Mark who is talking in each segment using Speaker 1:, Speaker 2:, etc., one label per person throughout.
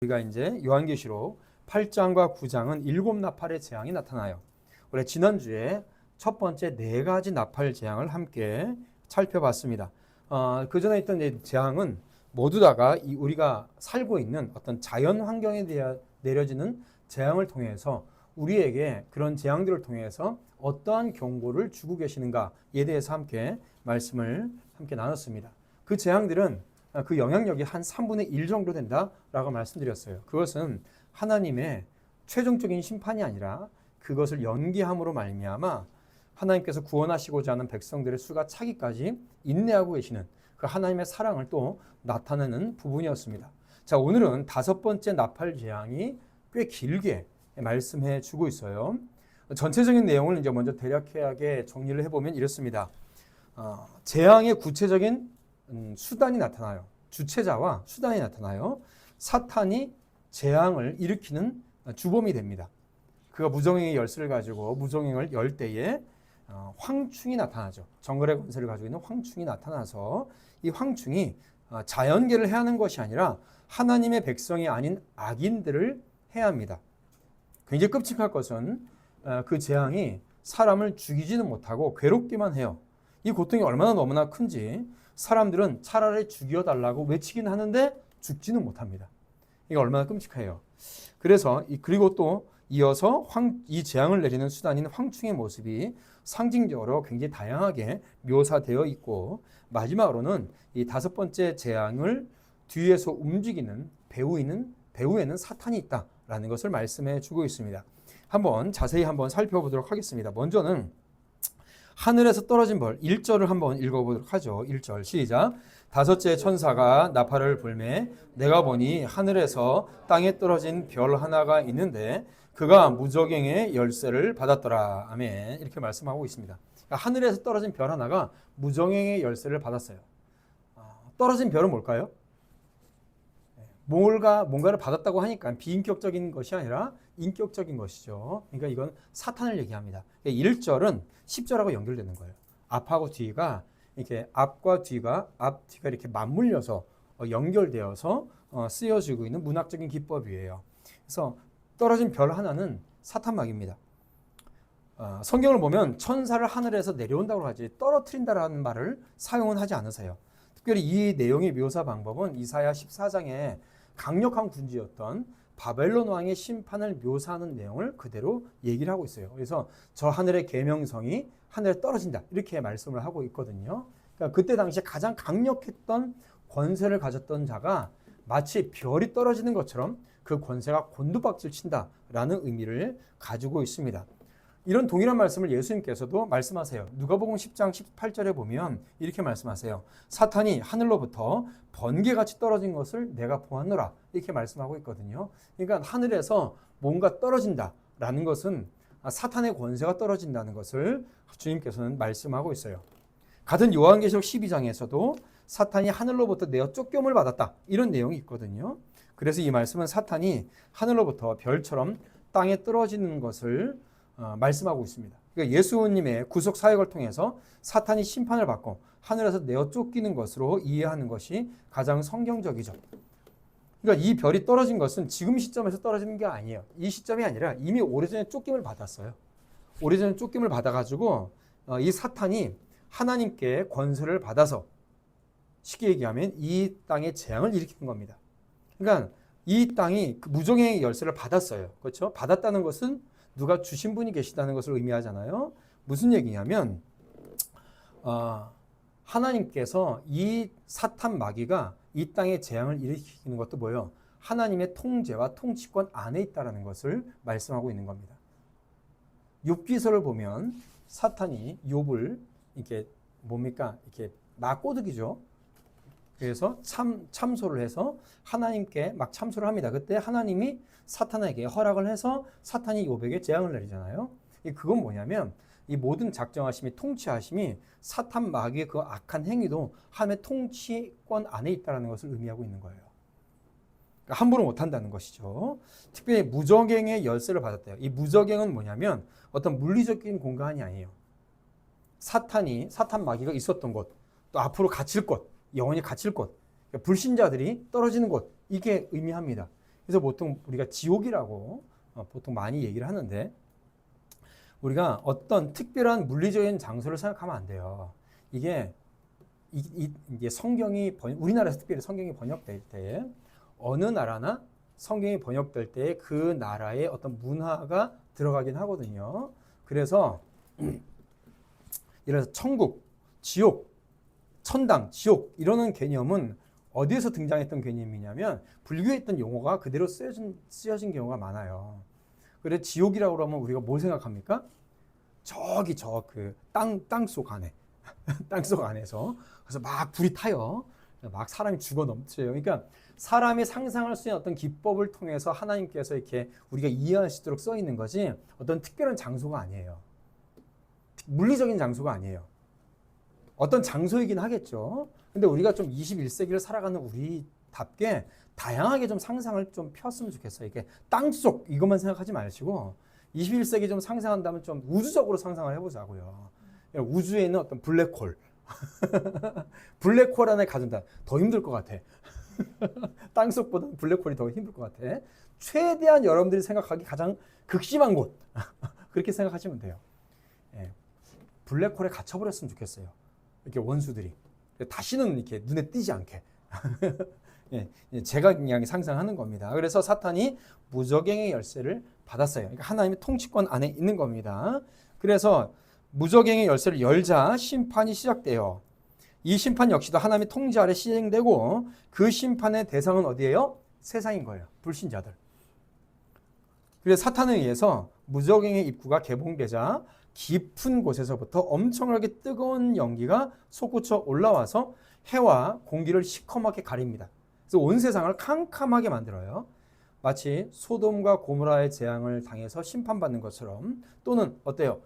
Speaker 1: 우리가 이제 요한계시록 8장과 9장은 7나팔의 재앙이 나타나요. 원래 지난주에 첫 번째 4가지 나팔 재앙을 함께 살펴봤습니다. 그 전에 있던 재앙은 모두 다가 우리가 살고 있는 어떤 자연 환경에 대해 내려지는 재앙을 통해서 우리에게 그런 재앙들을 통해서 어떠한 경고를 주고 계시는가에 대해서 함께 말씀을 함께 나눴습니다. 그 재앙들은 그 영향력이 한 3분의 1 정도 된다라고 말씀드렸어요. 그것은 하나님의 최종적인 심판이 아니라 그것을 연기함으로 말미암아 하나님께서 구원하시고자 하는 백성들의 수가 차기까지 인내하고 계시는 그 하나님의 사랑을 또 나타내는 부분이었습니다. 자, 오늘은 5번째 나팔 재앙이 꽤 길게 말씀해 주고 있어요. 전체적인 내용을 이제 먼저 대략하게 정리를 해보면 이렇습니다. 재앙의 구체적인 수단이 나타나요. 주체자와 수단이 나타나요. 사탄이 재앙을 일으키는 주범이 됩니다. 그가 무정행의 열쇠를 가지고 무정행을 열 때에 황충이 나타나죠. 정글의 권세를 가지고 있는 황충이 나타나서 이 황충이 자연계를 해하는 것이 아니라 하나님의 백성이 아닌 악인들을 해합니다. 굉장히 끔찍할 것은 그 재앙이 사람을 죽이지는 못하고 괴롭기만 해요. 이 고통이 얼마나 너무나 큰지 사람들은 차라리 죽여달라고 외치긴 하는데 죽지는 못합니다. 이게 얼마나 끔찍해요. 그래서 그리고 또 이어서 이 재앙을 내리는 수단인 황충의 모습이 상징적으로 굉장히 다양하게 묘사되어 있고, 마지막으로는 이 5번째 재앙을 뒤에서 움직이는 배후에는 사탄이 있다라는 것을 말씀해 주고 있습니다. 자세히 한번 살펴보도록 하겠습니다. 먼저는 하늘에서 떨어진 벌 1절을 한번 읽어보도록 하죠. 1절 시작. 5째 천사가 나팔을 불매 내가 보니 하늘에서 땅에 떨어진 별 하나가 있는데 그가 무저갱의 열쇠를 받았더라. 아멘. 이렇게 말씀하고 있습니다. 그러니까 하늘에서 떨어진 별 하나가 무저갱의 열쇠를 받았어요. 떨어진 별은 뭘까요? 뭔가를 받았다고 하니까 비인격적인 것이 아니라 인격적인 것이죠. 그러니까 이건 사탄을 얘기합니다. 1절은 10절하고 연결되는 거예요. 앞하고 뒤가 이렇게 앞과 뒤가 이렇게 맞물려서 연결되어서 쓰여지고 있는 문학적인 기법이에요. 그래서 떨어진 별 하나는 사탄막입니다. 성경을 보면 천사를 하늘에서 내려온다고 하지 떨어뜨린다라는 말을 사용은 하지 않으세요. 특별히 이 내용의 묘사 방법은 이사야 14장에 강력한 군주였던 바벨론 왕의 심판을 묘사하는 내용을 그대로 얘기를 하고 있어요. 그래서 저 하늘의 계명성이 하늘에 떨어진다 이렇게 말씀을 하고 있거든요. 그러니까 그때 당시에 가장 강력했던 권세를 가졌던 자가 마치 별이 떨어지는 것처럼 그 권세가 곤두박질 친다라는 의미를 가지고 있습니다. 이런 동일한 말씀을 예수님께서도 말씀하세요. 누가복음 10장 18절에 보면 이렇게 말씀하세요. 사탄이 하늘로부터 번개같이 떨어진 것을 내가 보았노라. 이렇게 말씀하고 있거든요. 그러니까 하늘에서 뭔가 떨어진다라는 것은 사탄의 권세가 떨어진다는 것을 주님께서는 말씀하고 있어요. 같은 요한계시록 12장에서도 사탄이 하늘로부터 내어 쫓겨옴을 받았다. 이런 내용이 있거든요. 그래서 이 말씀은 사탄이 하늘로부터 별처럼 땅에 떨어지는 것을 말씀하고 있습니다. 그러니까 예수님의 구속 사역을 통해서 사탄이 심판을 받고 하늘에서 내어 쫓기는 것으로 이해하는 것이 가장 성경적이죠. 그러니까 이 별이 떨어진 것은 지금 시점에서 떨어지는 게 아니에요. 이 시점이 아니라 이미 오래전에 쫓김을 받았어요. 오래전에 쫓김을 받아가지고 이 사탄이 하나님께 권세를 받아서 쉽게 얘기하면 이 땅에 재앙을 일으키는 겁니다. 그러니까 이 땅이 무정행의 열쇠를 받았어요. 그렇죠? 받았다는 것은 누가 주신 분이 계시다는 것을 의미하잖아요. 무슨 얘기냐면 하나님께서 이 사탄 마귀가 이 땅에 재앙을 일으키는 것도 뭐예요? 하나님의 통제와 통치권 안에 있다는 것을 말씀하고 있는 겁니다. 욥기서를 보면 사탄이 욥을 이렇게 이렇게 막 꼬드기죠. 그래서 참소를 해서 하나님께 막 참소를 합니다. 그때 하나님이 사탄에게 허락을 해서 사탄이 욥에게 재앙을 내리잖아요. 그건 뭐냐면 이 모든 작정하심이 통치하심이 사탄 마귀의 그 악한 행위도 하나님의 통치권 안에 있다는 것을 의미하고 있는 거예요. 그러니까 함부로 못한다는 것이죠. 특별히 무저갱의 열쇠를 받았대요. 이 무저갱은 뭐냐면 어떤 물리적인 공간이 아니에요. 사탄 마귀가 있었던 곳, 또 앞으로 갇힐 곳, 영원히 갇힐 곳, 불신자들이 떨어지는 곳, 이게 의미합니다. 그래서 보통 우리가 지옥이라고 보통 많이 얘기를 하는데 우리가 어떤 특별한 물리적인 장소를 생각하면 안 돼요. 이게 성경이 우리나라에서 특별히 성경이 번역될 때 어느 나라나 성경이 번역될 때 그 나라의 어떤 문화가 들어가긴 하거든요. 그래서 예를 들어서 천국, 지옥, 천당, 지옥 이러는 개념은 어디에서 등장했던 개념이냐면 불교에 있던 용어가 그대로 쓰여진 경우가 많아요. 그래서 지옥이라고 그러면 우리가 뭘 생각합니까? 저기 그 땅속 안에 땅속 안에서 그래서 막 불이 타요. 막 사람이 죽어 넘쳐요. 그러니까 사람이 상상할 수 있는 어떤 기법을 통해서 하나님께서 이렇게 우리가 이해할 수 있도록 써 있는 거지 어떤 특별한 장소가 아니에요. 물리적인 장소가 아니에요. 어떤 장소이긴 하겠죠. 근데 우리가 좀 21세기를 살아가는 우리답게 다양하게 좀 상상을 좀 폈으면 좋겠어요. 이게 땅속 이것만 생각하지 마시고 21세기 좀 상상한다면 좀 우주적으로 상상을 해보자고요. 우주에 있는 어떤 블랙홀. 블랙홀 안에 가둔다. 더 힘들 것 같아. 땅속보다 블랙홀이 더 힘들 것 같아. 최대한 여러분들이 생각하기 가장 극심한 곳. 그렇게 생각하시면 돼요. 예. 블랙홀에 갇혀버렸으면 좋겠어요. 이렇게 원수들이. 다시는 이렇게 눈에 띄지 않게. 예, 제가 그냥 상상하는 겁니다. 그래서 사탄이 무저갱의 열쇠를 받았어요. 그러니까 하나님의 통치권 안에 있는 겁니다. 그래서 무저갱의 열쇠를 열자 심판이 시작돼요. 이 심판 역시도 하나님의 통제 아래 시행되고 그 심판의 대상은 어디예요? 세상인 거예요. 불신자들. 그래서 사탄에 의해서 무저갱의 입구가 개봉되자 깊은 곳에서부터 엄청나게 뜨거운 연기가 솟구쳐 올라와서 해와 공기를 시커멓게 가립니다. 그래서 온 세상을 캄캄하게 만들어요. 마치 소돔과 고모라의 재앙을 당해서 심판받는 것처럼 또는 어때요?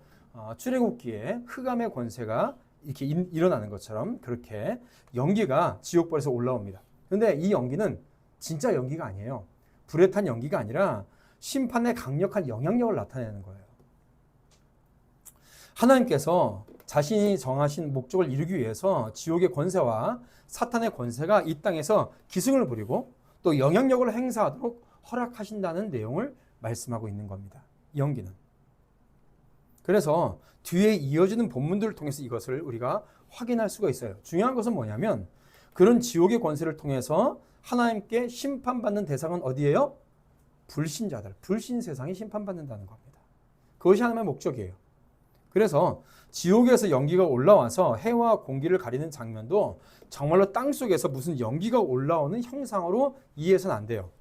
Speaker 1: 출애굽기에 흑암의 권세가 이렇게 일어나는 것처럼 그렇게 연기가 지옥불에서 올라옵니다. 그런데 이 연기는 진짜 연기가 아니에요. 불에 탄 연기가 아니라 심판의 강력한 영향력을 나타내는 거예요. 하나님께서 자신이 정하신 목적을 이루기 위해서 지옥의 권세와 사탄의 권세가 이 땅에서 기승을 부리고 또 영향력을 행사하도록 허락하신다는 내용을 말씀하고 있는 겁니다. 이 연기는. 그래서 뒤에 이어지는 본문들을 통해서 이것을 우리가 확인할 수가 있어요. 중요한 것은 뭐냐면 그런 지옥의 권세를 통해서 하나님께 심판받는 대상은 어디예요? 불신자들, 불신 세상이 심판받는다는 겁니다. 그것이 하나님의 목적이에요. 그래서 지옥에서 연기가 올라와서 해와 공기를 가리는 장면도 정말로 땅속에서 무슨 연기가 올라오는 형상으로 이해해서는 안 돼요.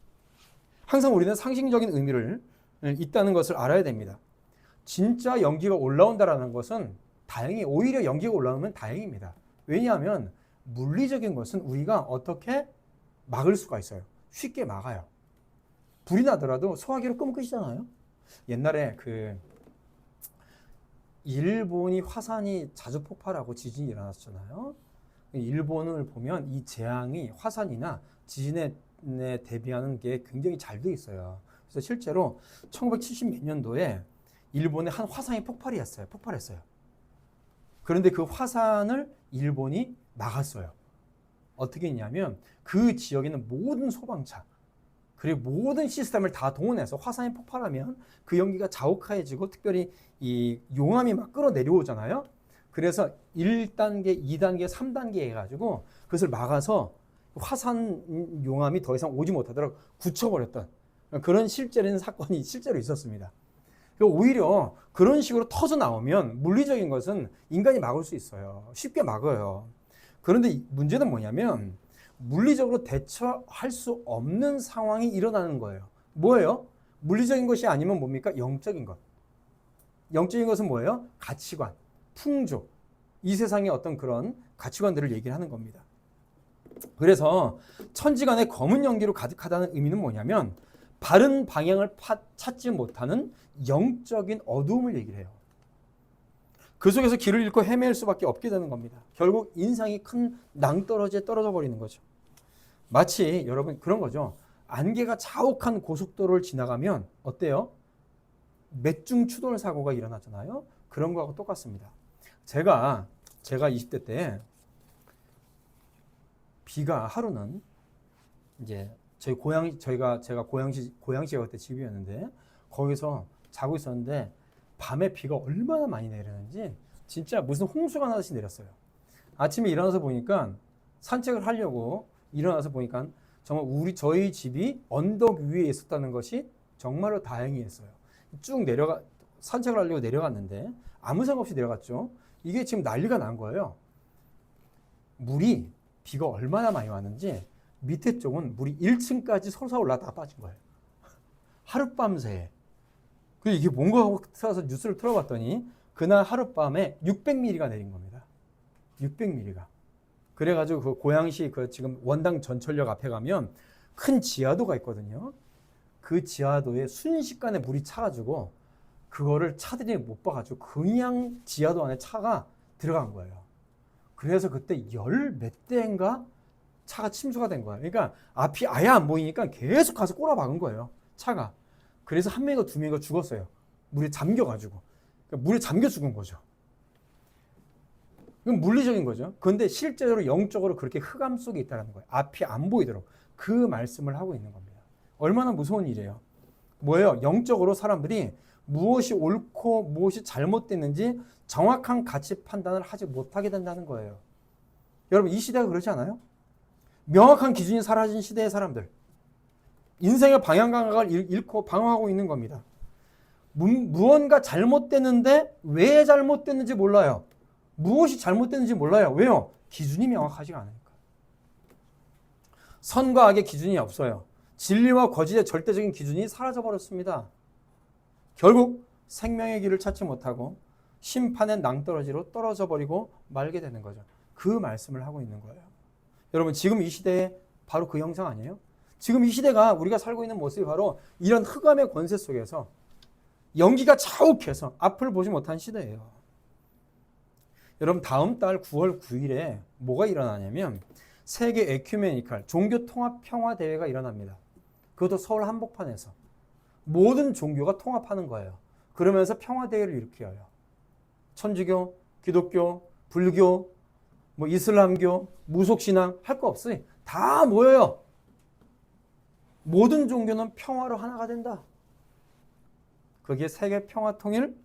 Speaker 1: 항상 우리는 상징적인 의미를 있다는 것을 알아야 됩니다. 진짜 연기가 올라온다는 것은 다행히 오히려 연기가 올라오면 다행입니다. 왜냐하면 물리적인 것은 우리가 어떻게 막을 수가 있어요. 쉽게 막아요. 불이 나더라도 소화기로 끄면 끝이잖아요. 옛날에 일본이 화산이 자주 폭발하고 지진이 일어났잖아요. 일본을 보면 이 재앙이 화산이나 지진에 대비하는 게 굉장히 잘 돼 있어요. 그래서 실제로 1970 몇 년도에 일본의 한 화산이 폭발했어요. 그런데 그 화산을 일본이 막았어요. 어떻게 했냐면 그 지역에 있는 모든 소방차 그리고 모든 시스템을 다 동원해서 화산이 폭발하면 그 연기가 자욱하해지고 특별히 이 용암이 막 끌어내려오잖아요. 그래서 1단계, 2단계, 3단계 해가지고 그것을 막아서 화산 용암이 더 이상 오지 못하도록 굳혀버렸던 그런 실제적인 사건이 실제로 있었습니다. 오히려 그런 식으로 터져 나오면 물리적인 것은 인간이 막을 수 있어요. 쉽게 막아요. 그런데 문제는 뭐냐면 물리적으로 대처할 수 없는 상황이 일어나는 거예요. 뭐예요? 물리적인 것이 아니면 뭡니까? 영적인 것. 영적인 것은 뭐예요? 가치관, 풍조. 이 세상의 어떤 그런 가치관들을 얘기를 하는 겁니다. 그래서 천지간의 검은 연기로 가득하다는 의미는 뭐냐면 바른 방향을 찾지 못하는 영적인 어두움을 얘기를 해요. 그 속에서 길을 잃고 헤맬 수밖에 없게 되는 겁니다. 결국 인생이 큰 낭떠러지에 떨어져 버리는 거죠. 마치 여러분 그런 거죠. 안개가 자욱한 고속도로를 지나가면 어때요? 매중 추돌 사고가 일어나잖아요. 그런 거하고 똑같습니다. 제가 20대 때 비가 하루는 이제 제가 고양시가 그때 집이었는데 거기서 자고 있었는데 밤에 비가 얼마나 많이 내리는지 진짜 무슨 홍수가 나듯이 내렸어요. 아침에 일어나서 보니까 산책을 하려고 일어나서 보니까 정말 저희 집이 언덕 위에 있었다는 것이 정말로 다행이었어요. 쭉 산책을 하려고 내려갔는데 아무 생각 없이 내려갔죠. 이게 지금 난리가 난 거예요. 비가 얼마나 많이 왔는지 밑에 쪽은 물이 1층까지 솟아올라다가 빠진 거예요. 하룻밤새. 그래서 이게 뭔가 하고 들어서 뉴스를 틀어봤더니 그날 하룻밤에 600mm가 내린 겁니다. 600mm가. 그래가지고 그 고양시 지금 원당 전철역 앞에 가면 큰 지하도가 있거든요. 그 지하도에 순식간에 물이 차가지고 그거를 차들이 못 봐가지고 그냥 지하도 안에 차가 들어간 거예요. 그래서 그때 열 몇 대인가 차가 침수가 된 거예요. 그러니까 앞이 아예 안 보이니까 계속 가서 꼬라박은 거예요. 차가. 그래서 한 명인가 두 명인가 죽었어요. 물에 잠겨가지고. 그러니까 물에 잠겨 죽은 거죠. 이건 물리적인 거죠. 그런데 실제로 영적으로 그렇게 흑암 속에 있다는 거예요. 앞이 안 보이도록 그 말씀을 하고 있는 겁니다. 얼마나 무서운 일이에요. 뭐예요? 영적으로 사람들이 무엇이 옳고 무엇이 잘못됐는지 정확한 가치 판단을 하지 못하게 된다는 거예요. 여러분 이 시대가 그렇지 않아요? 명확한 기준이 사라진 시대의 사람들. 인생의 방향감각을 잃고 방황하고 있는 겁니다. 무언가 잘못됐는데 왜 잘못됐는지 몰라요. 무엇이 잘못됐는지 몰라요. 왜요? 기준이 명확하지가 않으니까. 선과 악의 기준이 없어요. 진리와 거짓의 절대적인 기준이 사라져버렸습니다. 결국 생명의 길을 찾지 못하고 심판의 낭떠러지로 떨어져 버리고 말게 되는 거죠. 그 말씀을 하고 있는 거예요. 여러분 지금 이 시대에 바로 그 형상 아니에요? 지금 이 시대가 우리가 살고 있는 모습이 바로 이런 흑암의 권세 속에서 연기가 자욱해서 앞을 보지 못한 시대예요. 여러분 다음 달 9월 9일에 뭐가 일어나냐면 세계 에큐메니칼 종교 통합 평화 대회가 일어납니다. 그것도 서울 한복판에서 모든 종교가 통합하는 거예요. 그러면서 평화 대회를 일으켜요. 천주교, 기독교, 불교, 이슬람교, 무속신앙 할 거 없어요. 다 모여요. 모든 종교는 평화로 하나가 된다. 그게 세계 평화 통일,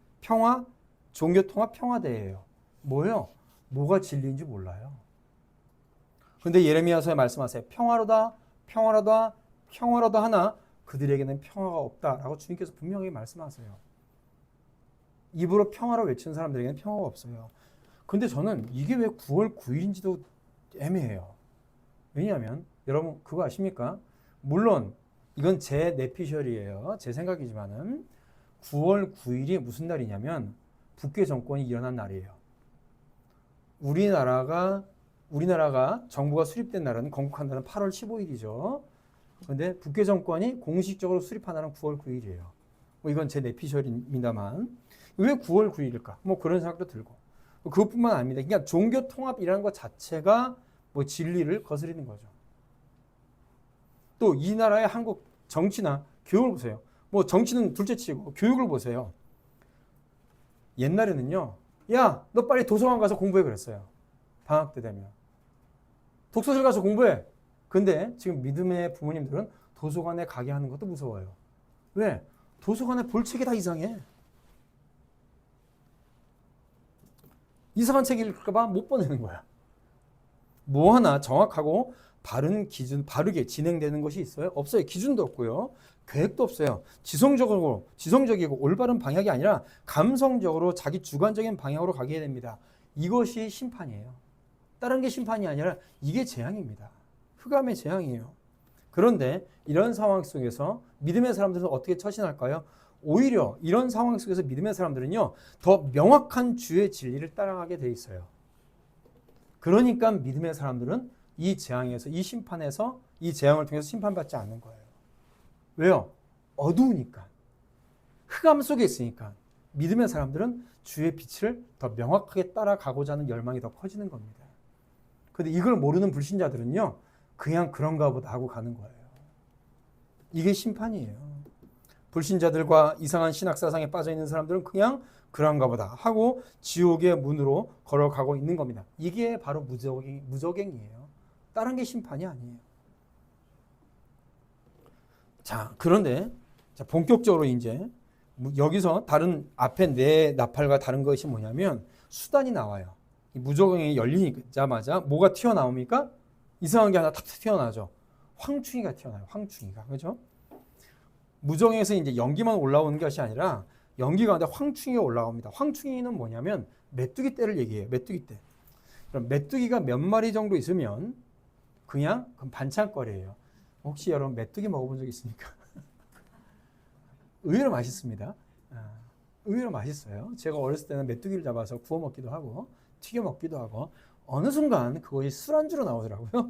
Speaker 1: 종교 통합 평화 대회예요. 뭐예요? 뭐가 진리인지 몰라요. 근데 예레미야서에 말씀하세요. 평화로다 하나 그들에게는 평화가 없다라고 주님께서 분명히 말씀하세요. 입으로 평화를 외치는 사람들에게는 평화가 없어요. 근데 저는 이게 왜 9월 9일인지도 애매해요. 왜냐하면 여러분 그거 아십니까? 물론 이건 제 내피셜이에요. 제 생각이지만은 9월 9일이 무슨 날이냐면 북괴 정권이 일어난 날이에요. 우리나라가 정부가 수립된 날은 건국한 날은 8월 15일이죠. 그런데 북괴 정권이 공식적으로 수립한 날은 9월 9일이에요. 이건 제 내피셜입니다만 왜 9월 9일일까? 그런 생각도 들고 그것뿐만 아닙니다. 그러니까 종교 통합이라는 것 자체가 진리를 거스르는 거죠. 또 이 나라의 한국 정치나 교육을 보세요. 정치는 둘째치고 교육을 보세요. 옛날에는요. 야, 너 빨리 도서관 가서 공부해 그랬어요. 방학 때 되면. 독서실 가서 공부해. 근데 지금 믿음의 부모님들은 도서관에 가게 하는 것도 무서워요. 왜? 도서관에 볼 책이 다 이상해. 이상한 책 읽을까봐 못 보내는 거야. 뭐 하나 정확하고 바른 기준, 바르게 진행되는 것이 있어요? 없어요. 기준도 없고요. 계획도 없어요. 지성적이고 올바른 방향이 아니라 감성적으로 자기 주관적인 방향으로 가게 됩니다. 이것이 심판이에요. 다른 게 심판이 아니라 이게 재앙입니다. 흑암의 재앙이에요. 그런데 이런 상황 속에서 믿음의 사람들은 어떻게 처신할까요? 오히려 이런 상황 속에서 믿음의 사람들은요, 더 명확한 주의 진리를 따라가게 돼 있어요. 그러니까 믿음의 사람들은 이 재앙에서, 이 심판에서, 이 재앙을 통해서 심판받지 않는 거예요. 왜요? 어두우니까. 흑암 속에 있으니까. 믿음의 사람들은 주의 빛을 더 명확하게 따라가고자 하는 열망이 더 커지는 겁니다. 그런데 이걸 모르는 불신자들은요, 그냥 그런가 보다 하고 가는 거예요. 이게 심판이에요. 불신자들과 이상한 신학사상에 빠져있는 사람들은 그냥 그런가 보다 하고 지옥의 문으로 걸어가고 있는 겁니다. 이게 바로 무저갱이에요. 다른 게 심판이 아니에요. 자, 그런데 자, 본격적으로 이제 여기서 다른 앞에 네 나팔과 다른 것이 뭐냐면 수단이 나와요. 이 무저갱이 열리자마자 뭐가 튀어나옵니까? 이상한 게 하나 탁 튀어나오죠. 황충이가 튀어나와요. 황충이가. 그죠? 무저갱에서 이제 연기만 올라오는 것이 아니라 연기 가운데 황충이가 올라옵니다. 황충이는 뭐냐면 메뚜기 떼를 얘기해요. 메뚜기 떼. 그럼 메뚜기가 몇 마리 정도 있으면 그냥 반찬거리예요. 혹시 여러분 메뚜기 먹어본 적 있습니까? 의외로 맛있습니다. 의외로 맛있어요. 제가 어렸을 때는 메뚜기를 잡아서 구워 먹기도 하고 튀겨 먹기도 하고 어느 순간 그것이 술안주로 나오더라고요.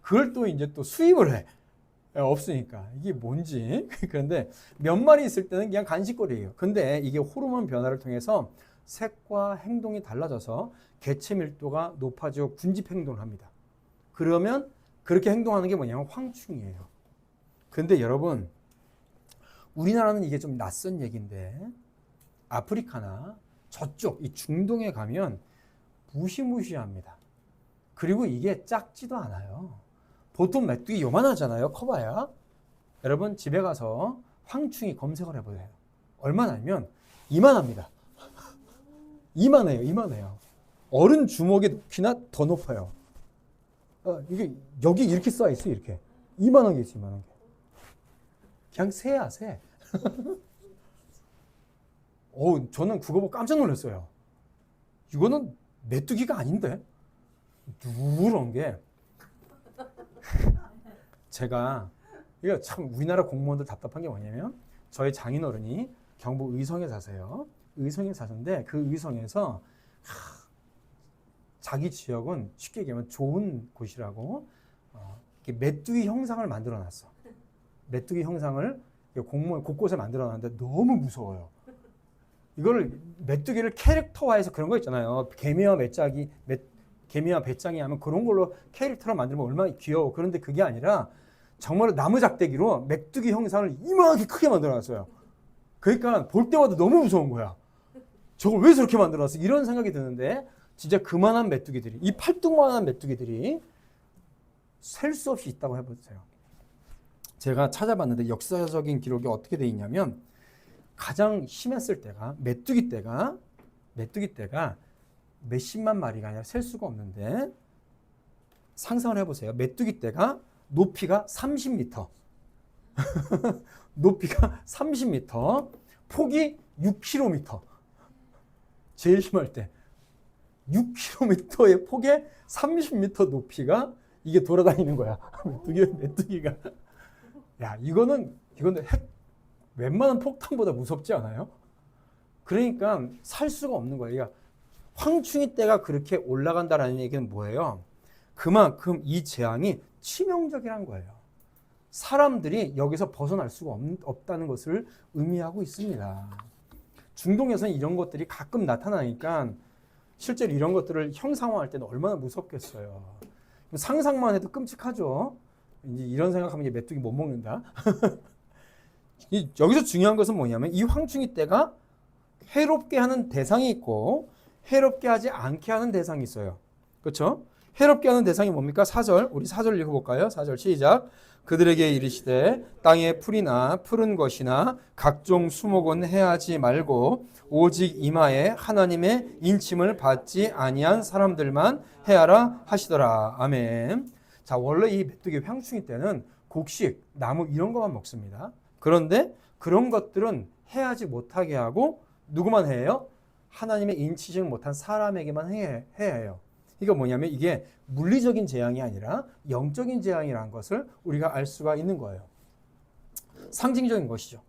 Speaker 1: 그걸 또 이제 또 수입을 해. 없으니까 이게 뭔지. 그런데 몇 마리 있을 때는 그냥 간식거리예요. 근데 이게 호르몬 변화를 통해서 색과 행동이 달라져서 개체 밀도가 높아지고 군집 행동을 합니다. 그러면 그렇게 행동하는 게 뭐냐면 황충이에요. 근데 여러분 우리나라는 이게 좀 낯선 얘기인데 아프리카나 저쪽 이 중동에 가면 무시무시합니다. 그리고 이게 작지도 않아요. 보통 메뚜기 요만하잖아요. 커봐야. 여러분 집에 가서 황충이 검색을 해보세요. 얼마나면 이만합니다. 이만해요. 이만해요. 어른 주먹의 높이나 더 높아요. 이게 여기 이렇게 쌓여 있어요. 이렇게 이만한 게 있어요. 이만한 게. 그냥 새야 새. 저는 그거 보고 깜짝 놀랐어요. 이거는 메뚜기가 아닌데 누런 게. 제가 이거 참 우리나라 공무원들 답답한 게 뭐냐면 저희 장인어른이 경북 의성에 사세요. 의성에 사는데 그 의성에서 자기 지역은 쉽게 얘기하면 좋은 곳이라고 메뚜기 형상을 만들어 놨어. 메뚜기 형상을 공무원 곳곳에 만들어 놨는데 너무 무서워요. 이거를 메뚜기를 캐릭터화해서 그런 거 있잖아요. 개미와 개미와 배짱이 하면 그런 걸로 캐릭터를 만들면 얼마나 귀여워. 그런데 그게 아니라 정말로 나무 작대기로 메뚜기 형상을 이만하게 크게 만들어놨어요. 그러니까 볼 때마다 너무 무서운 거야. 저걸 왜 저렇게 만들어놨어? 이런 생각이 드는데 진짜 그만한 메뚜기들이, 이 팔뚝만한 메뚜기들이 셀 수 없이 있다고 해보세요. 제가 찾아봤는데 역사적인 기록이 어떻게 돼 있냐면 가장 심했을 때가 메뚜기 떼가 몇십만 마리가 아니라 셀 수가 없는데 상상을 해보세요. 메뚜기 떼가 높이가 30m 높이가 30m 폭이 6km 제일 심할 때 6km의 폭에 30m 높이가 이게 돌아다니는 거야. 메뚜기가. 야, 이거는 웬만한 폭탄보다 무섭지 않아요? 그러니까 살 수가 없는 거예요. 그러니까 황충이 떼가 그렇게 올라간다라는 얘기는 뭐예요? 그만큼 이 재앙이 치명적이란 거예요. 사람들이 여기서 벗어날 수가 없다는 것을 의미하고 있습니다. 중동에서는 이런 것들이 가끔 나타나니까 실제로 이런 것들을 형상화할 때는 얼마나 무섭겠어요. 상상만 해도 끔찍하죠. 이제 이런 생각하면 이제 메뚜기 못 먹는다. 여기서 중요한 것은 뭐냐면 이 황충이 떼가 해롭게 하는 대상이 있고 해롭게 하지 않게 하는 대상이 있어요. 그렇죠? 해롭게 하는 대상이 뭡니까? 4절. 우리 4절 읽어볼까요? 4절 시작. 그들에게 이르시되 땅의 풀이나 푸른 것이나 각종 수목은 해하지 말고 오직 이마에 하나님의 인침을 받지 아니한 사람들만 해하라 하시더라. 아멘. 자, 원래 이 메뚜기 황충이 때는 곡식, 나무 이런 것만 먹습니다. 그런데 그런 것들은 해하지 못하게 하고 누구만 해요? 하나님의 인치질 못한 사람에게만 해야 해요. 이거 뭐냐면 이게 물리적인 재앙이 아니라 영적인 재앙이라는 것을 우리가 알 수가 있는 거예요. 상징적인 것이죠.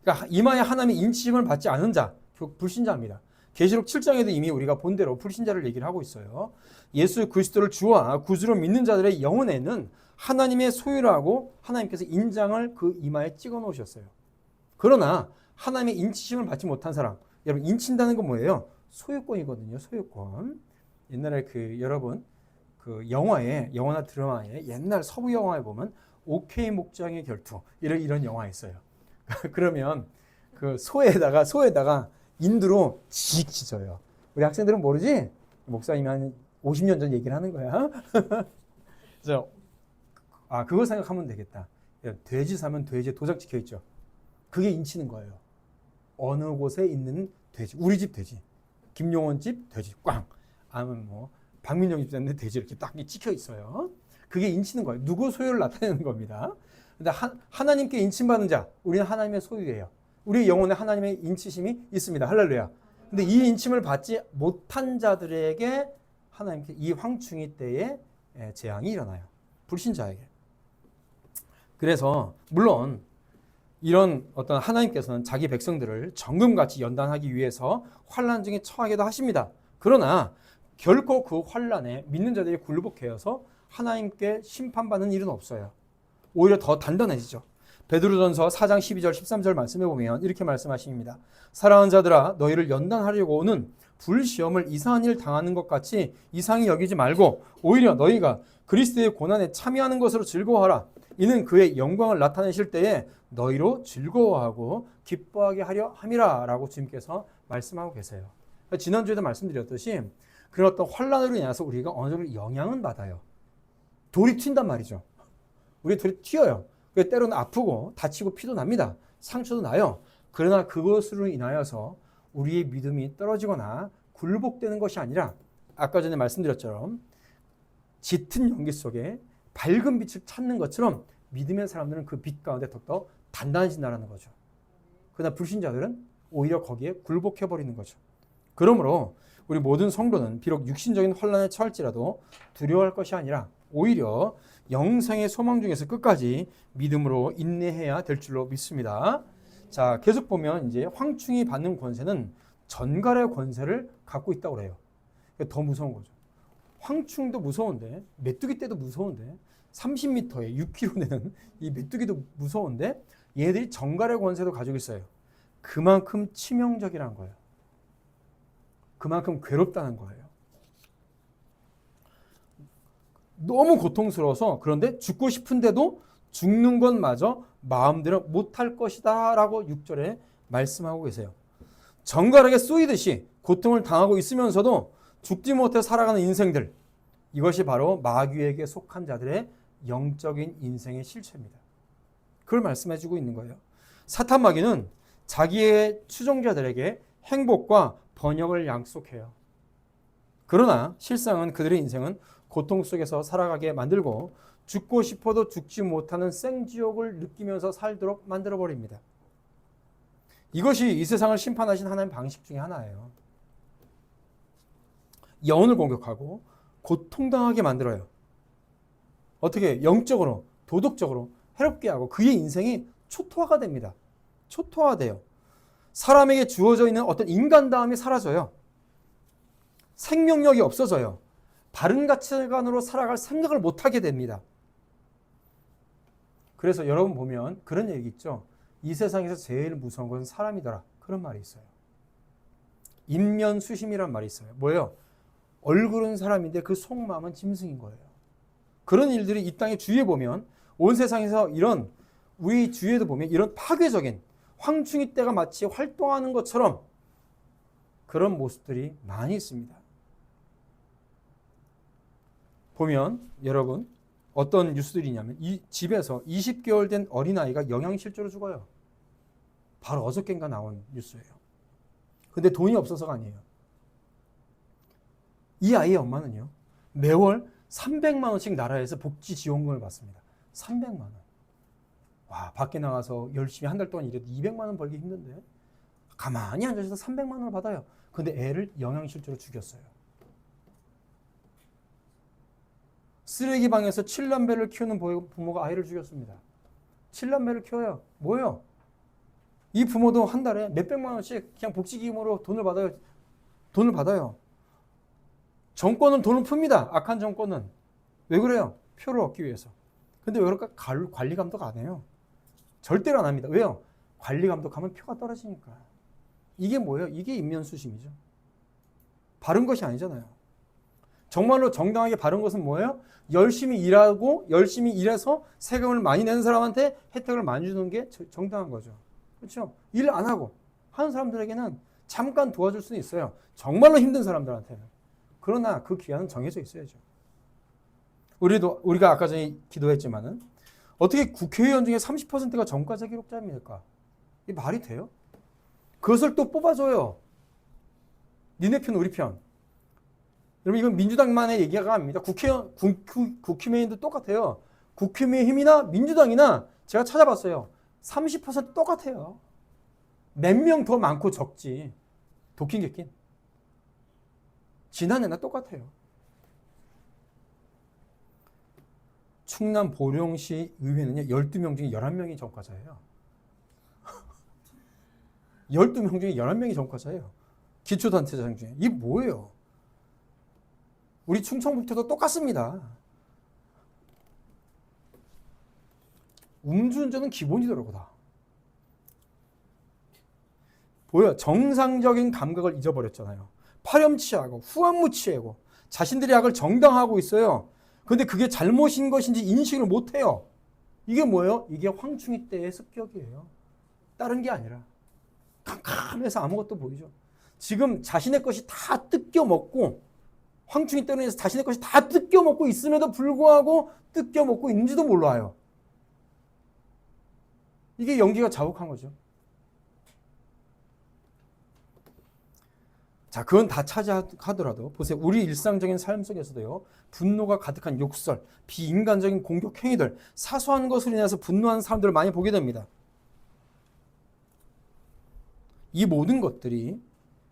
Speaker 1: 그러니까 이마에 하나님의 인치심을 받지 않은 자, 불신자입니다. 계시록 7장에도 이미 우리가 본 대로 불신자를 얘기를 하고 있어요. 예수 그리스도를 주와 구주로 믿는 자들의 영혼에는 하나님의 소유라고 하나님께서 인장을 그 이마에 찍어 놓으셨어요. 그러나 하나님의 인치심을 받지 못한 사람, 여러분 인친다는 건 뭐예요? 소유권이거든요. 소유권. 옛날에 여러분 영화나 드라마에 옛날 서부 영화에 보면 오케이 목장의 결투 이런 영화 있어요. 그러면 그 소에다가 인두로 직 찢어요. 우리 학생들은 모르지? 목사님이 한 50년 전 얘기를 하는 거야. 그래서 그거 생각하면 되겠다. 돼지 사면 돼지에 도장 찍혀 있죠. 그게 인치는 거예요. 어느 곳에 있는 돼지. 우리 집 돼지. 김용원 집 돼지 꽝. 아니면 뭐 박민영 집 됐는데 돼지 이렇게 딱 찍혀 있어요. 그게 인치는 거예요. 누구 소유를 나타내는 겁니다. 근데 하나님께 인침받은 자, 우리는 하나님의 소유예요. 우리 영혼에 하나님의 인치심이 있습니다. 할렐루야. 근데 이 인침을 받지 못한 자들에게 하나님께 이 황충이 때에 재앙이 일어나요. 불신자에게. 그래서 물론 이런 어떤 하나님께서는 자기 백성들을 정금같이 연단하기 위해서 환난 중에 처하게도 하십니다. 그러나 결코 그 환난에 믿는 자들이 굴복해서 하나님께 심판받는 일은 없어요. 오히려 더 단단해지죠. 베드로전서 4장 12절 13절 말씀해 보면 이렇게 말씀하십니다. 사랑하는 자들아 너희를 연단하려고 오는 불시험을 이상한 일 당하는 것 같이 이상히 여기지 말고 오히려 너희가 그리스도의 고난에 참여하는 것으로 즐거워하라. 이는 그의 영광을 나타내실 때에 너희로 즐거워하고 기뻐하게 하려 함이라 라고 주님께서 말씀하고 계세요. 지난주에도 말씀드렸듯이 그런 어떤 환난으로 인해서 우리가 어느 정도 영향은 받아요. 돌이 튄단 말이죠. 우리 돌이 튀어요. 때로는 아프고 다치고 피도 납니다. 상처도 나요. 그러나 그것으로 인하여서 우리의 믿음이 떨어지거나 굴복되는 것이 아니라 아까 전에 말씀드렸처럼 짙은 연기 속에 밝은 빛을 찾는 것처럼 믿음의 사람들은 그 빛 가운데 더욱더 단단해진다는 거죠. 그러나 불신자들은 오히려 거기에 굴복해버리는 거죠. 그러므로 우리 모든 성도는 비록 육신적인 환난에 처할지라도 두려워할 것이 아니라 오히려 영생의 소망 중에서 끝까지 믿음으로 인내해야 될 줄로 믿습니다. 자, 계속 보면 이제 황충이 받는 권세는 전갈의 권세를 갖고 있다고 그래요. 더 무서운 거죠. 황충도 무서운데 메뚜기 떼도 무서운데 30m에 6kg 되는 이 메뚜기도 무서운데 얘들이 전갈의 권세도 가지고 있어요. 그만큼 치명적이라는 거예요. 그만큼 괴롭다는 거예요. 너무 고통스러워서 그런데 죽고 싶은데도 죽는 것마저 마음대로 못할 것이다 라고 6절에 말씀하고 계세요. 정갈하게 쏘이듯이 고통을 당하고 있으면서도 죽지 못해 살아가는 인생들, 이것이 바로 마귀에게 속한 자들의 영적인 인생의 실체입니다. 그걸 말씀해 주고 있는 거예요. 사탄 마귀는 자기의 추종자들에게 행복과 번영을 약속해요. 그러나 실상은 그들의 인생은 고통 속에서 살아가게 만들고 죽고 싶어도 죽지 못하는 생지옥을 느끼면서 살도록 만들어버립니다. 이것이 이 세상을 심판하신 하나님 방식 중에 하나예요. 영혼을 공격하고 고통당하게 만들어요. 어떻게 영적으로 도덕적으로 해롭게 하고 그의 인생이 초토화가 됩니다. 초토화돼요. 사람에게 주어져 있는 어떤 인간다움이 사라져요. 생명력이 없어져요. 바른 가치관으로 살아갈 생각을 못하게 됩니다. 그래서 여러분 보면 그런 얘기 있죠. 이 세상에서 제일 무서운 것은 사람이더라. 그런 말이 있어요. 인면수심이란 말이 있어요. 뭐예요? 얼굴은 사람인데 그 속마음은 짐승인 거예요. 그런 일들이 이 땅의 주위에 보면 온 세상에서 이런 우리 주위에도 보면 이런 파괴적인 황충이 때가 마치 활동하는 것처럼 그런 모습들이 많이 있습니다. 보면 여러분 어떤 뉴스들이 있냐면 이 집에서 20개월 된 어린아이가 영양실조로 죽어요. 바로 어저께인가 나온 뉴스예요. 근데 돈이 없어서가 아니에요. 이 아이의 엄마는요. 매월 300만 원씩 나라에서 복지지원금을 받습니다. 300만 원. 와, 밖에 나가서 열심히 한 달 동안 일해도 200만 원 벌기 힘든데 가만히 앉아서 300만 원을 받아요. 근데 애를 영양실조로 죽였어요. 쓰레기방에서 7남매를 키우는 부모가 아이를 죽였습니다. 7남매를 키워요. 뭐예요? 이 부모도 한 달에 몇백만 원씩 그냥 복지기금으로 돈을 받아요. 정권은 돈을 풉니다. 악한 정권은. 왜 그래요? 표를 얻기 위해서. 근데 왜 그럴까? 관리 감독 안 해요. 절대로 안 합니다. 왜요? 관리 감독하면 표가 떨어지니까. 이게 뭐예요? 이게 인면수심이죠. 바른 것이 아니잖아요. 정말로 정당하게 바른 것은 뭐예요? 열심히 일하고 열심히 일해서 세금을 많이 내는 사람한테 혜택을 많이 주는 게 정당한 거죠. 그렇죠? 일 안 하고 하는 사람들에게는 잠깐 도와줄 수는 있어요. 정말로 힘든 사람들한테는. 그러나 그 기한은 정해져 있어야죠. 우리가 아까 전에 기도했지만은 어떻게 국회의원 중에 30%가 전과자 기록자입니까? 이게 말이 돼요? 그것을 또 뽑아줘요. 니네 편 우리 편. 여러분 이건 민주당만의 얘기가 아닙니다. 국힘의힘도 똑같아요. 국힘의힘이나 민주당이나 제가 찾아봤어요. 30% 똑같아요. 몇 명 더 많고 적지. 도끼 객긴. 지난해나 똑같아요. 충남 보령시 의회는요. 12명 중에 11명이 전과자예요. 12명 중에 11명이 전과자예요. 기초단체장 중에. 이게 뭐예요? 우리 충청북도도 똑같습니다. 음주운전은 기본이더라고 다. 보여. 정상적인 감각을 잊어버렸잖아요. 파렴치하고 후안무치하고 자신들의 악을 정당화하고 있어요. 그런데 그게 잘못인 것인지 인식을 못해요. 이게 뭐예요? 이게 황충이 때의 습격이에요. 다른 게 아니라. 캄캄해서 아무것도 보이죠. 지금 자신의 것이 다 뜯겨먹고 황충이 때로 인해서 자신의 것이 다 뜯겨먹고 있음에도 불구하고 뜯겨먹고 있는지도 몰라요. 이게 연기가 자욱한 거죠. 자, 그건 다 차지하더라도 보세요. 우리 일상적인 삶 속에서도요. 분노가 가득한 욕설, 비인간적인 공격 행위들, 사소한 것으로 인해서 분노하는 사람들을 많이 보게 됩니다. 이 모든 것들이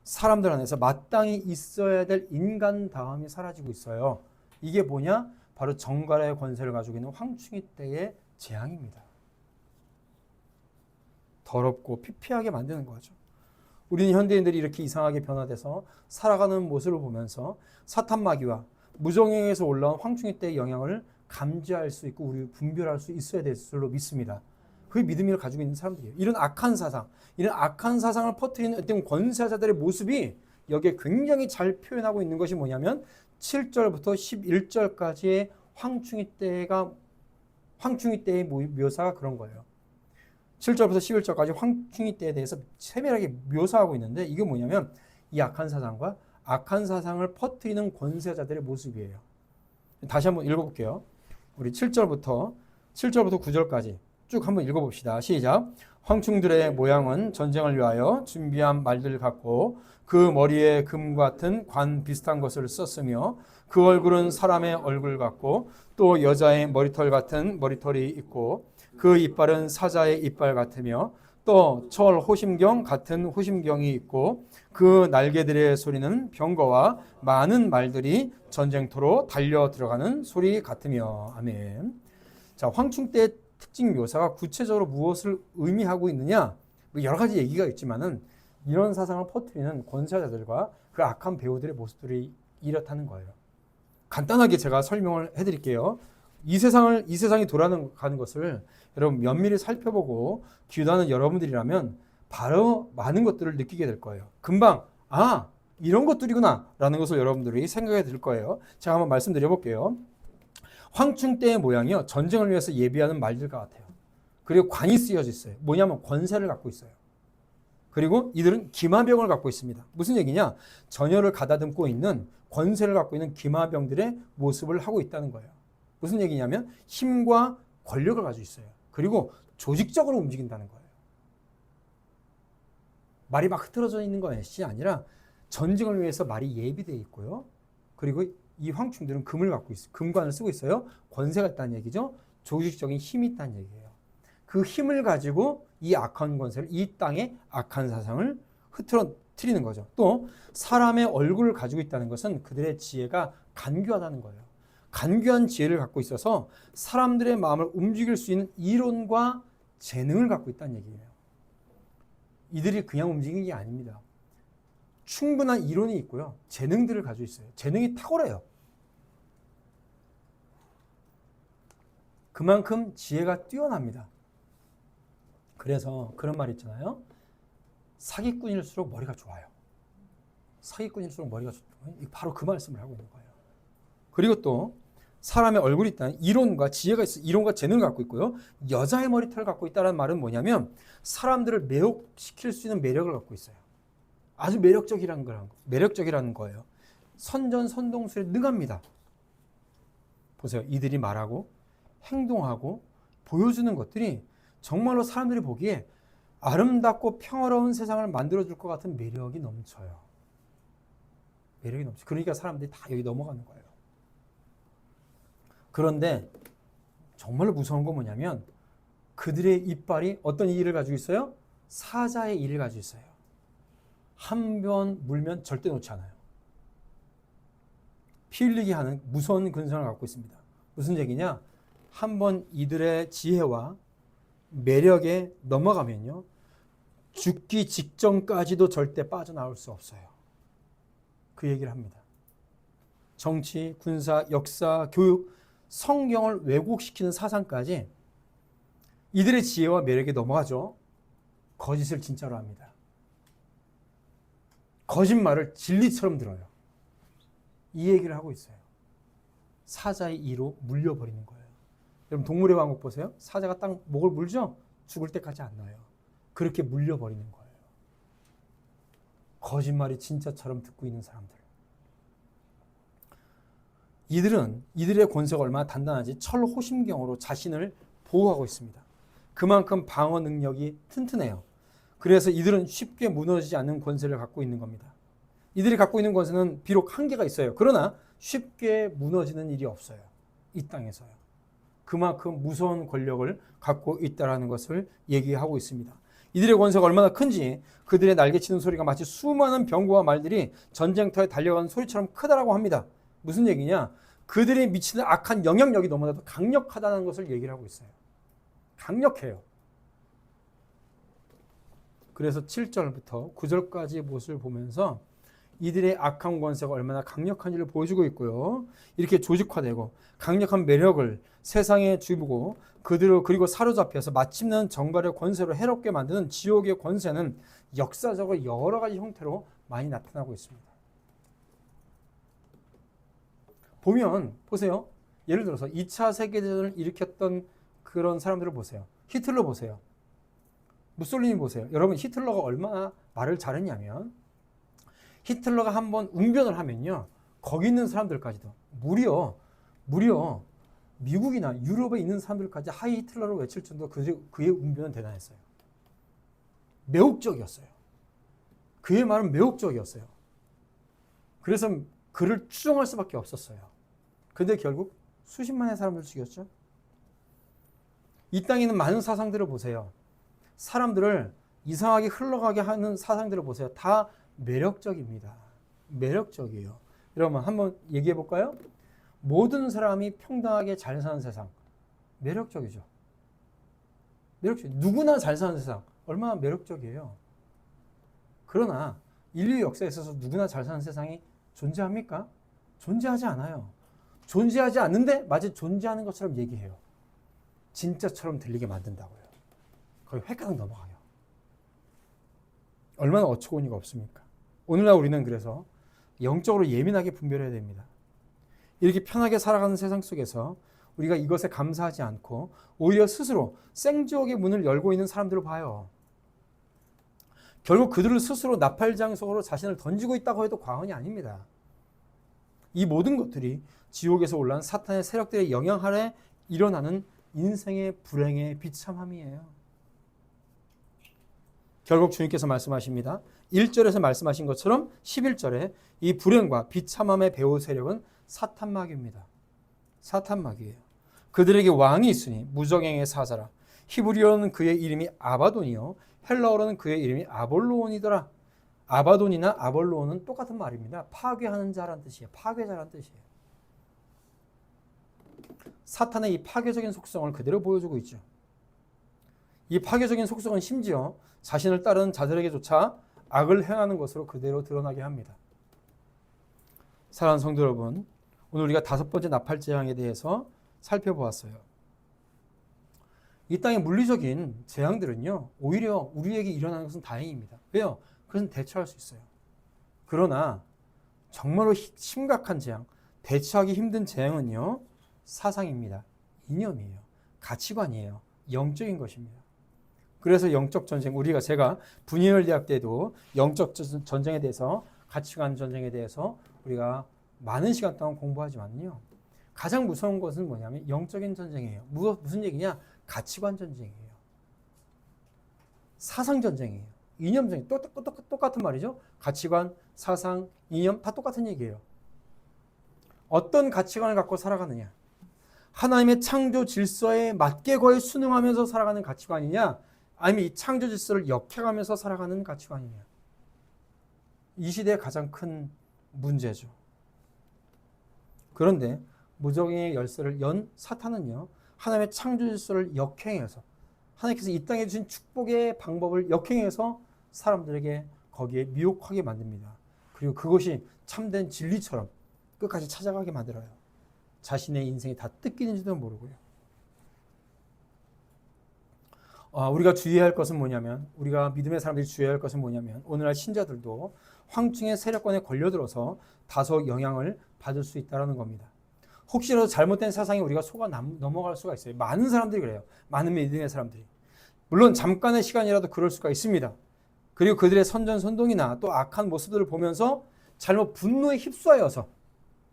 Speaker 1: 사람들 안에서 마땅히 있어야 될 인간다움이 사라지고 있어요. 이게 뭐냐? 바로 정갈의 권세를 가지고 있는 황충이 때의 재앙입니다. 더럽고 피폐하게 만드는 거죠. 우리는 현대인들이 이렇게 이상하게 변화돼서 살아가는 모습을 보면서 사탄마귀와 무정행에서 올라온 황충이 때의 영향을 감지할 수 있고 우리 분별할 수 있어야 될 줄로 믿습니다. 그 믿음을 가지고 있는 사람들이에요. 이런 악한 사상을 퍼뜨리는 어떤 권세자들의 모습이 여기에 굉장히 잘 표현하고 있는 것이 뭐냐면 7절부터 11절까지의 황충이 때의 묘사가 그런 거예요. 7절부터 11절까지 황충이 때에 대해서 세밀하게 묘사하고 있는데 이게 뭐냐면 이 악한 사상과 악한 사상을 퍼뜨리는 권세자들의 모습이에요. 다시 한번 읽어볼게요. 우리 7절부터 9절까지 쭉 한번 읽어봅시다. 시작. 황충들의 모양은 전쟁을 위하여 준비한 말들 같고 그 머리에 금 같은 관 비슷한 것을 썼으며 그 얼굴은 사람의 얼굴 같고 또 여자의 머리털 같은 머리털이 있고 그 이빨은 사자의 이빨 같으며 또 철 호심경 같은 호심경이 있고 그 날개들의 소리는 병거와 많은 말들이 전쟁터로 달려 들어가는 소리 같으며. 아멘. 자, 황충 때의 특징 묘사가 구체적으로 무엇을 의미하고 있느냐? 여러 가지 얘기가 있지만은 이런 사상을 퍼뜨리는 권세자들과 그 악한 배우들의 모습들이 이렇다는 거예요. 간단하게 제가 설명을 해드릴게요. 이 세상이 돌아가는 것을 여러분 면밀히 살펴보고 귀하는 여러분들이라면 바로 많은 것들을 느끼게 될 거예요. 금방 이런 것들이구나 라는 것을 여러분들이 생각해 들 거예요. 제가 한번 말씀드려 볼게요. 황충 때의 모양이요. 전쟁을 위해서 예비하는 말들과 같아요. 그리고 관이 쓰여져 있어요. 뭐냐면 권세를 갖고 있어요. 그리고 이들은 기마병을 갖고 있습니다. 무슨 얘기냐? 전열을 가다듬고 있는 권세를 갖고 있는 기마병들의 모습을 하고 있다는 거예요. 무슨 얘기냐면 힘과 권력을 가지고 있어요. 그리고 조직적으로 움직인다는 거예요. 말이 막 흐트러져 있는 것이 아니라 전쟁을 위해서 말이 예비되어 있고요. 그리고 이 황충들은 금을 갖고 있어요. 금관을 쓰고 있어요. 권세가 있다는 얘기죠. 조직적인 힘이 있다는 얘기예요. 그 힘을 가지고 이 악한 권세를, 이 땅의 악한 사상을 흐트러뜨리는 거죠. 또 사람의 얼굴을 가지고 있다는 것은 그들의 지혜가 간교하다는 거예요. 간교한 지혜를 갖고 있어서 사람들의 마음을 움직일 수 있는 이론과 재능을 갖고 있다는 얘기예요. 이들이 그냥 움직이는 게 아닙니다. 충분한 이론이 있고요. 재능들을 가지고 있어요. 재능이 탁월해요. 그만큼 지혜가 뛰어납니다. 그래서 그런 말 있잖아요. 사기꾼일수록 머리가 좋아요. 사기꾼일수록 머리가 좋아요. 바로 그 말씀을 하고 있는 거예요. 그리고 또 사람의 얼굴이 있다는 이론과 지혜가 있어요. 이론과 재능을 갖고 있고요. 여자의 머리털을 갖고 있다는 말은 뭐냐면 사람들을 매혹시킬 수 있는 매력을 갖고 있어요. 아주 매력적이라는 거예요. 선전선동술에 능합니다. 보세요. 이들이 말하고 행동하고 보여주는 것들이 정말로 사람들이 보기에 아름답고 평화로운 세상을 만들어줄 것 같은 매력이 넘쳐요. 매력이 넘쳐. 그러니까 사람들이 다 여기 넘어가는 거예요. 그런데 정말로 무서운 건 뭐냐면 그들의 이빨이 어떤 이를 가지고 있어요? 사자의 이를 가지고 있어요. 한 번 물면 절대 놓지 않아요. 피 흘리게 하는 무서운 근성을 갖고 있습니다. 무슨 얘기냐? 한 번 이들의 지혜와 매력에 넘어가면요. 죽기 직전까지도 절대 빠져나올 수 없어요. 그 얘기를 합니다. 정치, 군사, 역사, 교육, 성경을 왜곡시키는 사상까지 이들의 지혜와 매력에 넘어가죠. 거짓을 진짜로 합니다. 거짓말을 진리처럼 들어요. 이 얘기를 하고 있어요. 사자의 이로 물려버리는 거예요. 여러분 동물의 왕국 보세요. 사자가 딱 목을 물죠? 죽을 때까지 안 놔요. 그렇게 물려버리는 거예요. 거짓말이 진짜처럼 듣고 있는 사람들. 이들은 이들의 권세가 얼마나 단단한지 철호심경으로 자신을 보호하고 있습니다. 그만큼 방어 능력이 튼튼해요. 그래서 이들은 쉽게 무너지지 않는 권세를 갖고 있는 겁니다. 이들이 갖고 있는 권세는 비록 한계가 있어요. 그러나 쉽게 무너지는 일이 없어요. 이 땅에서요. 그만큼 무서운 권력을 갖고 있다는 것을 얘기하고 있습니다. 이들의 권세가 얼마나 큰지 그들의 날개치는 소리가 마치 수많은 병거와 말들이 전쟁터에 달려가는 소리처럼 크다라고 합니다. 무슨 얘기냐? 그들이 미치는 악한 영향력이 너무나도 강력하다는 것을 얘기를 하고 있어요. 강력해요. 그래서 7절부터 9절까지의 모습을 보면서 이들의 악한 권세가 얼마나 강력한지를 보여주고 있고요. 이렇게 조직화되고 강력한 매력을 세상에 주고 그들을 그리고 사로잡혀서 마침내 정갈의 권세로 해롭게 만드는 지옥의 권세는 역사적으로 여러 가지 형태로 많이 나타나고 있습니다. 보면 보세요. 예를 들어서 2차 세계대전을 일으켰던 그런 사람들을 보세요. 히틀러 보세요. 무솔리니 보세요. 여러분 히틀러가 얼마나 말을 잘했냐면 히틀러가 한번 웅변을 하면요. 거기 있는 사람들까지도 무려 미국이나 유럽에 있는 사람들까지 하이 히틀러를 외칠 정도로 그의 웅변은 대단했어요. 매혹적이었어요. 그의 말은 매혹적이었어요. 그래서 그를 추종할 수밖에 없었어요. 근데 결국 수십만의 사람들을 죽였죠. 이 땅에 있는 많은 사상들을 보세요. 사람들을 이상하게 흘러가게 하는 사상들을 보세요. 다 매력적입니다. 매력적이에요. 여러분 한번 얘기해 볼까요? 모든 사람이 평등하게 잘 사는 세상. 매력적이죠. 매력적. 누구나 잘 사는 세상. 얼마나 매력적이에요. 그러나 인류 역사에 있어서 누구나 잘 사는 세상이 존재합니까? 존재하지 않아요. 존재하지 않는데 마치 존재하는 것처럼 얘기해요. 진짜처럼 들리게 만든다고요. 거의 획가닥 넘어가요. 얼마나 어처구니가 없습니까? 오늘날 우리는 그래서 영적으로 예민하게 분별해야 됩니다. 이렇게 편하게 살아가는 세상 속에서 우리가 이것에 감사하지 않고 오히려 스스로 생지옥의 문을 열고 있는 사람들을 봐요. 결국 그들을 스스로 나팔장 속으로 자신을 던지고 있다고 해도 과언이 아닙니다. 이 모든 것들이 지옥에서 올라온 사탄의 세력들의 영향 아래 일어나는 인생의 불행의 비참함이에요. 결국 주님께서 말씀하십니다. 1절에서 말씀하신 것처럼 11절에 이 불행과 비참함의 배후 세력은 사탄마귀입니다. 사탄마귀예요. 그들에게 왕이 있으니 무정행의 사자라. 히브리어는 그의 이름이 아바돈이요 헬라어로는 그의 이름이 아볼로온이더라. 아바돈이나 아볼로온은 똑같은 말입니다. 파괴하는 자란 뜻이에요. 파괴자란 뜻이에요. 사탄의 이 파괴적인 속성을 그대로 보여주고 있죠. 이 파괴적인 속성은 심지어 자신을 따르는 자들에게조차 악을 행하는 것으로 그대로 드러나게 합니다. 사랑하는 성도 여러분, 오늘 우리가 5번째 나팔재앙에 대해서 살펴보았어요. 이 땅의 물리적인 재앙들은요, 오히려 우리에게 일어나는 것은 다행입니다. 왜요? 그것은 대처할 수 있어요. 그러나 정말로 심각한 재앙, 대처하기 힘든 재앙은요, 사상입니다. 이념이에요. 가치관이에요. 영적인 것입니다. 그래서 영적 전쟁, 제가 분이엘 대학 때도 영적 전쟁에 대해서, 가치관 전쟁에 대해서 우리가 많은 시간 동안 공부하지만요. 가장 무서운 것은 뭐냐면 영적인 전쟁이에요. 무슨 얘기냐? 가치관 전쟁이에요. 사상 전쟁이에요. 이념 전쟁. 똑같은 말이죠. 가치관, 사상, 이념 다 똑같은 얘기예요. 어떤 가치관을 갖고 살아가느냐. 하나님의 창조 질서에 맞게 거에 순응하면서 살아가는 가치관이냐, 아니면 이 창조 질서를 역행하면서 살아가는 가치관이냐. 이 시대의 가장 큰 문제죠. 그런데 무적행의 열쇠를 연 사탄은요, 하나님의 창조 질서를 역행해서 하나님께서 이 땅에 주신 축복의 방법을 역행해서 사람들에게 거기에 미혹하게 만듭니다. 그리고 그것이 참된 진리처럼 끝까지 찾아가게 만들어요. 자신의 인생이 다 뜯기는지도 모르고요. 우리가 주의해야 할 것은 뭐냐면, 우리가 믿음의 사람들이 주의해야 할 것은 뭐냐면, 오늘날 신자들도 황충의 세력권에 걸려들어서 다소 영향을 받을 수 있다는 겁니다. 혹시라도 잘못된 사상에 우리가 속아 넘어갈 수가 있어요. 많은 사람들이 그래요. 많은 믿음의 사람들이. 물론 잠깐의 시간이라도 그럴 수가 있습니다. 그리고 그들의 선전선동이나 또 악한 모습들을 보면서 잘못 분노에 휩싸여서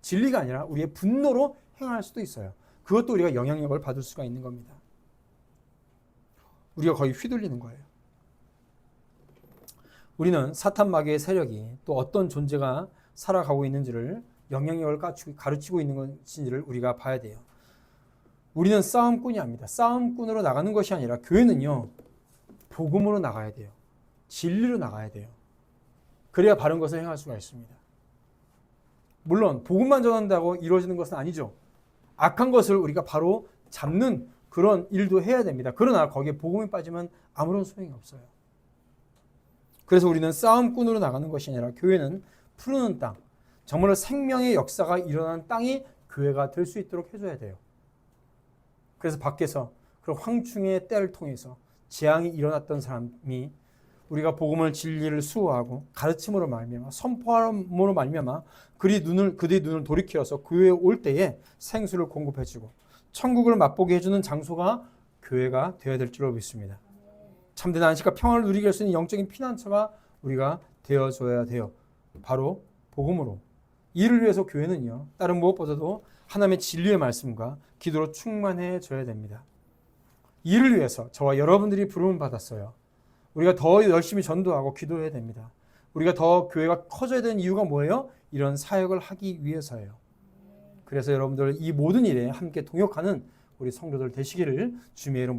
Speaker 1: 진리가 아니라 우리의 분노로 행할 수도 있어요. 그것도 우리가 영향력을 받을 수가 있는 겁니다. 우리가 거의 휘둘리는 거예요. 우리는 사탄 마귀의 세력이 또 어떤 존재가 살아가고 있는지를, 영향력을 가르치고 있는 것인지를 우리가 봐야 돼요. 우리는 싸움꾼이 아닙니다. 싸움꾼으로 나가는 것이 아니라 교회는요, 복음으로 나가야 돼요. 진리로 나가야 돼요. 그래야 바른 것을 행할 수가 있습니다. 물론 복음만 전한다고 이루어지는 것은 아니죠. 악한 것을 우리가 바로 잡는 그런 일도 해야 됩니다. 그러나 거기에 복음이 빠지면 아무런 소용이 없어요. 그래서 우리는 싸움꾼으로 나가는 것이 아니라 교회는 푸르는 땅, 정말로 생명의 역사가 일어나는 땅이 교회가 될 수 있도록 해줘야 돼요. 그래서 밖에서 그런 황충의 때를 통해서 재앙이 일어났던 사람이 우리가 복음을, 진리를 수호하고 가르침으로 말미암아, 선포함으로 말미암아 그들의 눈을 돌이켜서 교회에 올 때에 생수를 공급해주고 천국을 맛보게 해주는 장소가 교회가 되어야 될 줄로 믿습니다. 참된 안식과 평안을 누리게 할 수 있는 영적인 피난처가 우리가 되어줘야 돼요. 바로 복음으로. 이를 위해서 교회는요, 다른 무엇보다도 하나님의 진리의 말씀과 기도로 충만해져야 됩니다. 이를 위해서 저와 여러분들이 부름을 받았어요. 우리가 더 열심히 전도하고 기도해야 됩니다. 우리가 더 교회가 커져야 되는 이유가 뭐예요? 이런 사역을 하기 위해서예요. 그래서 여러분들 이 모든 일에 함께 동역하는 우리 성도들 되시기를 주님의 이름으로